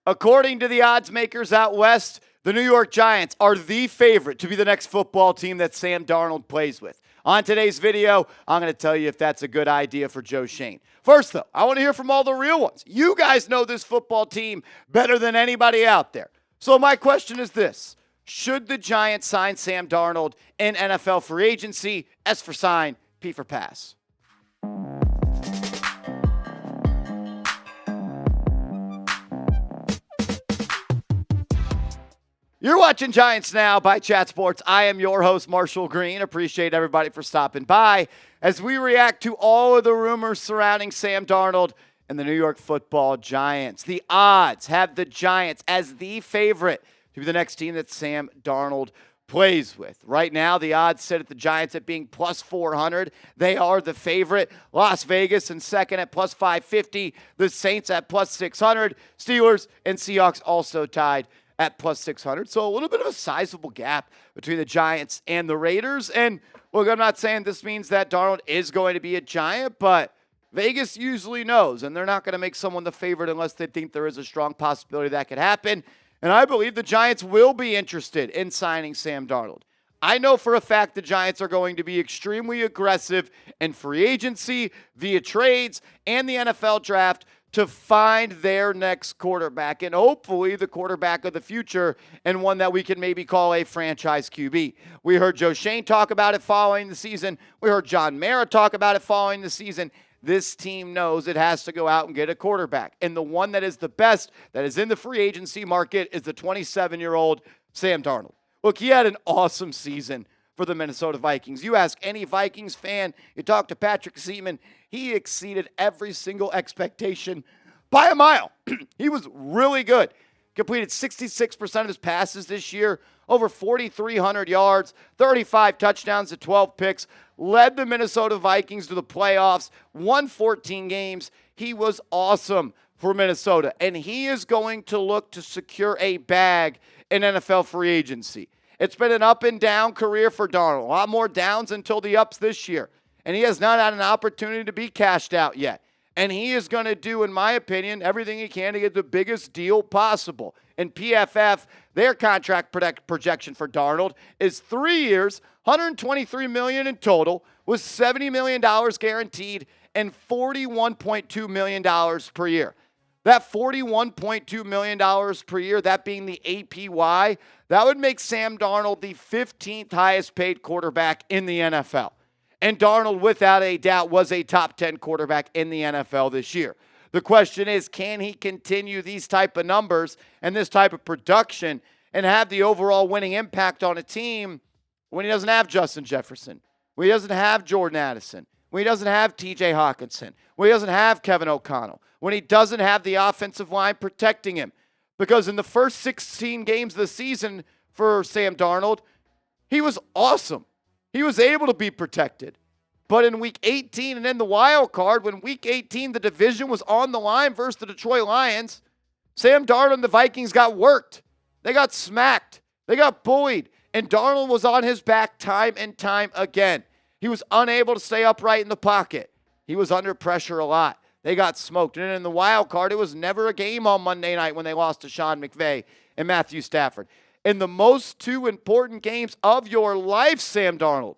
According to the odds makers out west, the New York Giants are the favorite to be the next football team that Sam Darnold plays with. On today's video, I'm going to tell you if that's a good idea for Joe Schoen. First, though, I want to hear from all the real ones. You guys know this football team better than anybody out there. So my question is this. Should the Giants sign Sam Darnold in NFL free agency? S for sign, P for pass. You're watching Giants Now by Chat Sports. I am your host, Marshall Green. Appreciate everybody for stopping by as we react to all of the rumors surrounding Sam Darnold and the New York Football Giants. The odds have the Giants as the favorite to be the next team that Sam Darnold plays with. Right now, the odds sit at the Giants at being plus 400. They are the favorite. Las Vegas in second at plus 550. The Saints at plus 600. Steelers and Seahawks also tied at plus 600. So a little bit of a sizable gap between the Giants and the Raiders. And look, I'm not saying this means that Darnold is going to be a Giant, but Vegas usually knows, and they're not going to make someone the favorite unless they think there is a strong possibility that could happen. And I believe the Giants will be interested in signing Sam Darnold. I know for a fact the Giants are going to be extremely aggressive in free agency, via trades, and the NFL draft to find their next quarterback, and hopefully the quarterback of the future, and one that we can maybe call a franchise QB. We heard Joe Schoen talk about it following the season. We heard John Mara talk about it following the season. This team knows it has to go out and get a quarterback. And the one that is the best, that is in the free agency market, is the 27-year-old Sam Darnold. Look, he had an awesome season for the Minnesota Vikings. You ask any Vikings fan, you talk to Patrick Seaman, he exceeded every single expectation by a mile. He was really good. Completed 66% of his passes this year, over 4,300 yards, 35 touchdowns to 12 picks, led the Minnesota Vikings to the playoffs, won 14 games. He was awesome for Minnesota, and he is going to look to secure a bag in NFL free agency. It's been an up and down career for Darnold. A lot more downs until the ups this year. And he has not had an opportunity to be cashed out yet. And he is going to do, in my opinion, everything he can to get the biggest deal possible. And PFF, their contract projection for Darnold is 3 years, $123 million in total, with $70 million guaranteed and $41.2 million per year. That $41.2 million per year, that being the APY, that would make Sam Darnold the 15th highest paid quarterback in the NFL. And Darnold, without a doubt, was a top 10 quarterback in the NFL this year. The question is, can he continue these type of numbers and this type of production and have the overall winning impact on a team when he doesn't have Justin Jefferson, when he doesn't have Jordan Addison, when he doesn't have TJ Hawkinson, when he doesn't have Kevin O'Connell, when he doesn't have the offensive line protecting him? Because in the first 16 games of the season for Sam Darnold, he was awesome. He was able to be protected. But in week 18 and in the wild card, when week 18 the division was on the line versus the Detroit Lions, Sam Darnold and the Vikings got worked. They got smacked. They got bullied. And Darnold was on his back time and time again. He was unable to stay upright in the pocket. He was under pressure a lot. They got smoked. And in the wild card, it was never a game on Monday night when they lost to Sean McVay and Matthew Stafford. In the most two important games of your life, Sam Darnold,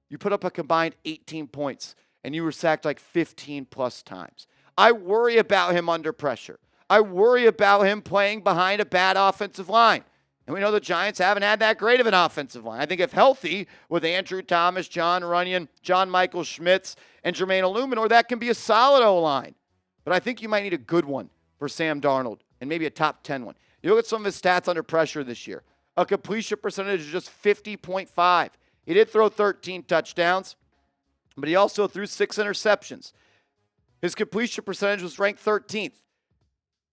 you put up a combined 18 points, and you were sacked like 15 plus times. I worry about him under pressure. I worry about him playing behind a bad offensive line. And we know the Giants haven't had that great of an offensive line. I think if healthy, with Andrew Thomas, John Runyon, John Michael Schmitz, and Jermaine Illuminor, that can be a solid O-line. But I think you might need a good one for Sam Darnold, and maybe a top 10 one. You look at some of his stats under pressure this year. A completion percentage of just 50.5. He did throw 13 touchdowns, but he also threw 6 interceptions. His completion percentage was ranked 13th.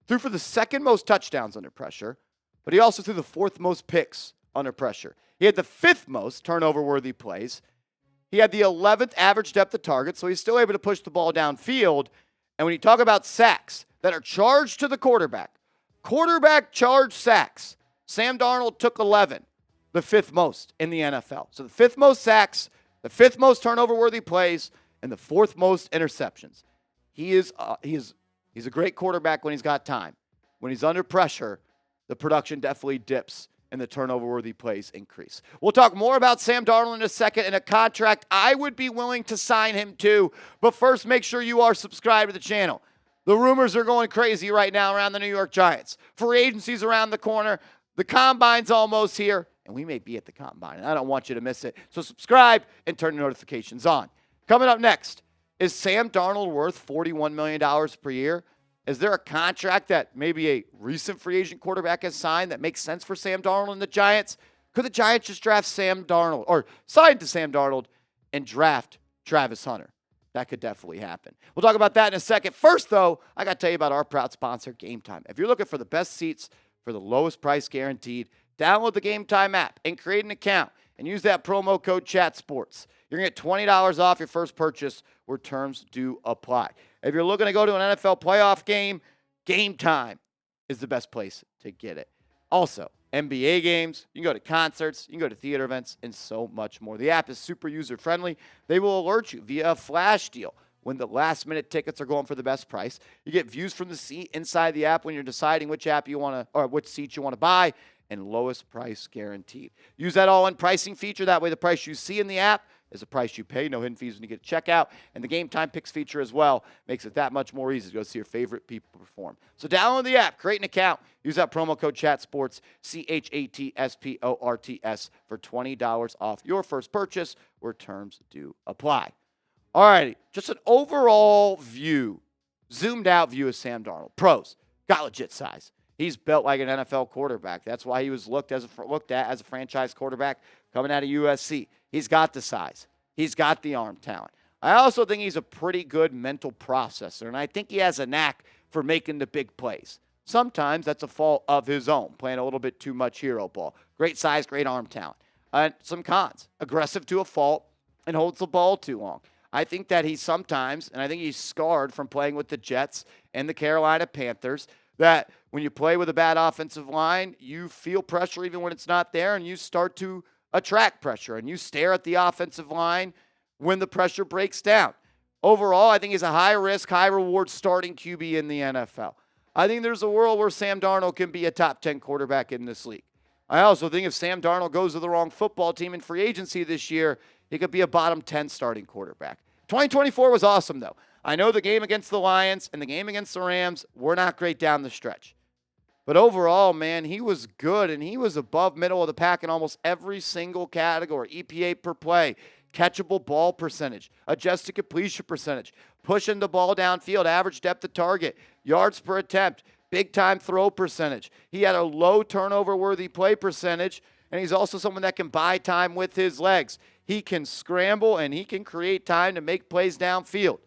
Threw for the second most touchdowns under pressure, but he also threw the 4th most picks under pressure. He had the 5th most turnover-worthy plays. He had the 11th average depth of target, so he's still able to push the ball downfield. And when you talk about sacks that are charged to the quarterback charged sacks, Sam Darnold took 11, the 5th most in the NFL. So the 5th most sacks, the 5th most turnover-worthy plays, and the 4th most interceptions. He's a great quarterback when he's got time. when he's under pressure, the production definitely dips and the turnover-worthy plays increase. We'll talk more about Sam Darnold in a second and a contract I would be willing to sign him to. But first, make sure you are subscribed to the channel. The rumors are going crazy right now around the New York Giants. Free agency's around the corner. The Combine's almost here. And we may be at the Combine, and I don't want you to miss it. So subscribe and turn the notifications on. Coming up next, is Sam Darnold worth $41 million per year? Is there a contract that maybe a recent free agent quarterback has signed that makes sense for Sam Darnold and the Giants? Could the Giants just draft Sam Darnold or sign to Sam Darnold and draft Travis Hunter? That could definitely happen. We'll talk about that in a second. First, though, I got to tell you about our proud sponsor, Game Time. If you're looking for the best seats for the lowest price guaranteed, download the Game Time app and create an account and use that promo code CHATSPORTS. You're going to get $20 off your first purchase where terms do apply. If you're looking to go to an NFL playoff game, Game Time is the best place to get it. Also, NBA games, you can go to concerts, you can go to theater events, and so much more. The app is super user-friendly. They will alert you via a flash deal when the last-minute tickets are going for the best price. You get views from the seat inside the app when you're deciding which app you want to, or which seat you want to buy, and lowest price guaranteed. Use that all-in pricing feature. That way the price you see in the app is the price you pay. No hidden fees when you get to checkout. And the Game Time Picks feature as well makes it that much more easy to go see your favorite people perform. So download the app, create an account, use that promo code CHATSPORTS, CHATSPORTS for $20 off your first purchase where terms do apply. All righty, just an overall view, zoomed out view of Sam Darnold. Pros, got legit size. He's built like an NFL quarterback. That's why he was looked at as a franchise quarterback coming out of USC. He's got the size. He's got the arm talent. I also think he's a pretty good mental processor, and I think he has a knack for making the big plays. Sometimes that's a fault of his own, playing a little bit too much hero ball. Great size, great arm talent. Some cons, aggressive to a fault and holds the ball too long. I think that he sometimes, and I think he's scarred from playing with the Jets and the Carolina Panthers, that when you play with a bad offensive line, you feel pressure even when it's not there, and you start to attract pressure, and you stare at the offensive line when the pressure breaks down. Overall, I think he's a high-risk, high-reward starting QB in the NFL. I think there's a world where Sam Darnold can be a top 10 quarterback in this league. I also think if Sam Darnold goes to the wrong football team in free agency this year, he could be a bottom 10 starting quarterback. 2024 was awesome, though. I know the game against the Lions and the game against the Rams were not great down the stretch. But overall, man, he was good, and he was above middle of the pack in almost every single category. EPA per play, catchable ball percentage, adjusted completion percentage, pushing the ball downfield, average depth of target, yards per attempt, big-time throw percentage. He had a low turnover-worthy play percentage, and he's also someone that can buy time with his legs. He can scramble, and he can create time to make plays downfield.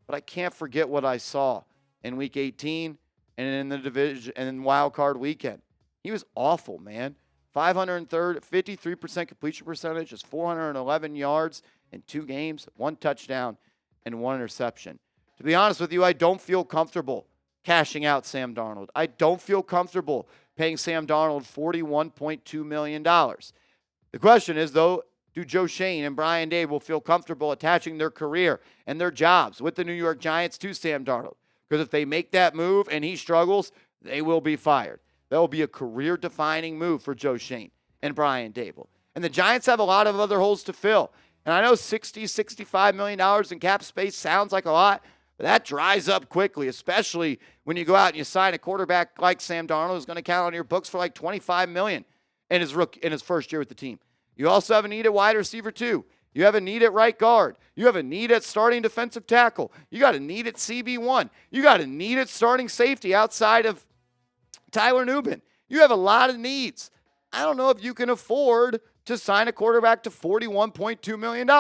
But I can't forget what I saw in Week 18 and in the division and in Wild Card Weekend. He was awful, man. 53% completion percentage, just 411 yards in 2 games, 1 touchdown, and 1 interception. To be honest with you, I don't feel comfortable cashing out Sam Darnold. I don't feel comfortable paying Sam Darnold $41.2 million. The question is, though, do Joe Schoen and Brian Daboll feel comfortable attaching their career and their jobs with the New York Giants to Sam Darnold? Because if they make that move and he struggles, they will be fired. That will be a career-defining move for Joe Schoen and Brian Daboll. And the Giants have a lot of other holes to fill. And I know $65 million in cap space sounds like a lot, but that dries up quickly, especially when you go out and you sign a quarterback like Sam Darnold who's going to count on your books for like $25 million in his first year with the team. You also have a need at wide receiver, too. You have a need at right guard. You have a need at starting defensive tackle. You got a need at CB1. You got a need at starting safety outside of Tyler Nubin. You have a lot of needs. I don't know if you can afford to sign a quarterback to $41.2 million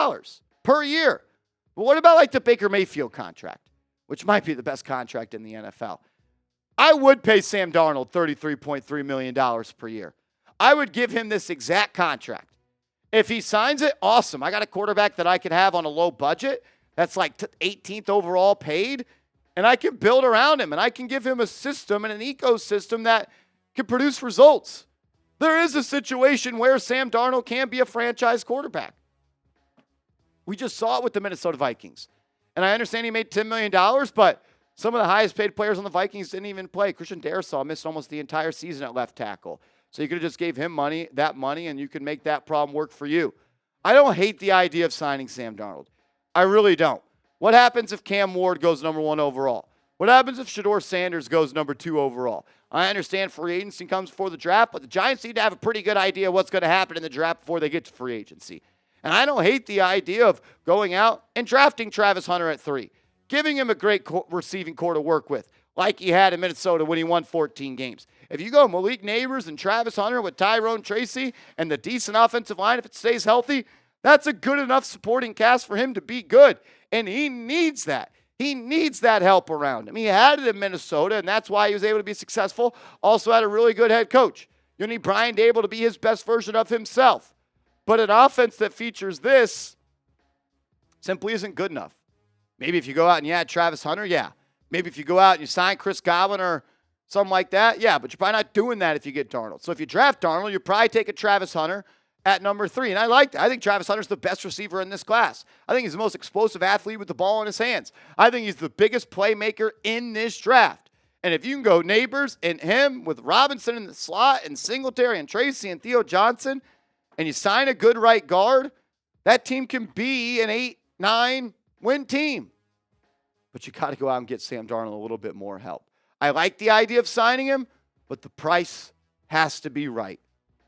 per year. But what about like the Baker Mayfield contract, which might be the best contract in the NFL? I would pay Sam Darnold $33.3 million per year. I would give him this exact contract. If he signs it, awesome. I got a quarterback that I could have on a low budget that's like 18th overall paid, and I can build around him, and I can give him a system and an ecosystem that can produce results. There is a situation where Sam Darnold can be a franchise quarterback. We just saw it with the Minnesota Vikings. And I understand he made $10 million, but Some of the highest paid players on the Vikings didn't even play. Christian Darrisaw missed almost the entire season at left tackle. So you could have just gave him that money, and you can make that problem work for you. I don't hate the idea of signing Sam Darnold. I really don't. What happens if Cam Ward goes number 1 overall? What happens if Shedeur Sanders goes number 2 overall? I understand free agency comes before the draft, but the Giants need to have a pretty good idea of what's going to happen in the draft before they get to free agency. And I don't hate the idea of going out and drafting Travis Hunter at 3, giving him a great receiving core to work with, like he had in Minnesota when he won 14 games. If you go Malik Neighbors and Travis Hunter with Tyrone Tracy and the decent offensive line, if it stays healthy, that's a good enough supporting cast for him to be good. And he needs that. He needs that help around him. He had it in Minnesota, and that's why he was able to be successful. Also had a really good head coach. You need Brian Dable to be his best version of himself. But an offense that features this simply isn't good enough. Maybe if you go out and you add Travis Hunter, yeah. Maybe if you go out and you sign Chris Godwin or something like that, yeah. But you're probably not doing that if you get Darnold. So if you draft Darnold, you're probably taking Travis Hunter at number 3. And I think Travis Hunter's the best receiver in this class. I think he's the most explosive athlete with the ball in his hands. I think he's the biggest playmaker in this draft. And if you can go Neighbors and him with Robinson in the slot and Singletary and Tracy and Theo Johnson, and you sign a good right guard, that team can be an 8-9 win team. But you got to go out and get Sam Darnold a little bit more help. I like the idea of signing him, but the price has to be right.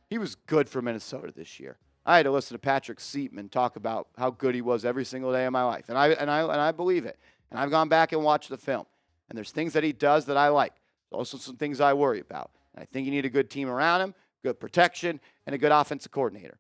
He was good for Minnesota this year. I had to listen to Patrick Seatman talk about how good he was every single day of my life, and I believe it. And I've gone back and watched the film, and there's things that he does that I like. There's also some things I worry about. And I think you need a good team around him, good protection, and a good offensive coordinator.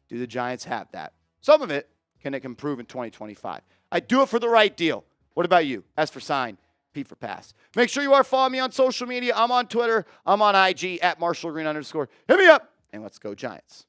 Do the Giants have that? Some of it can improve in 2025. I do it for the right deal. What about you? S for sign, P for pass. Make sure you are following me on social media. I'm on Twitter. I'm on IG at @MarshallGreen_. Hit me up, and let's go Giants.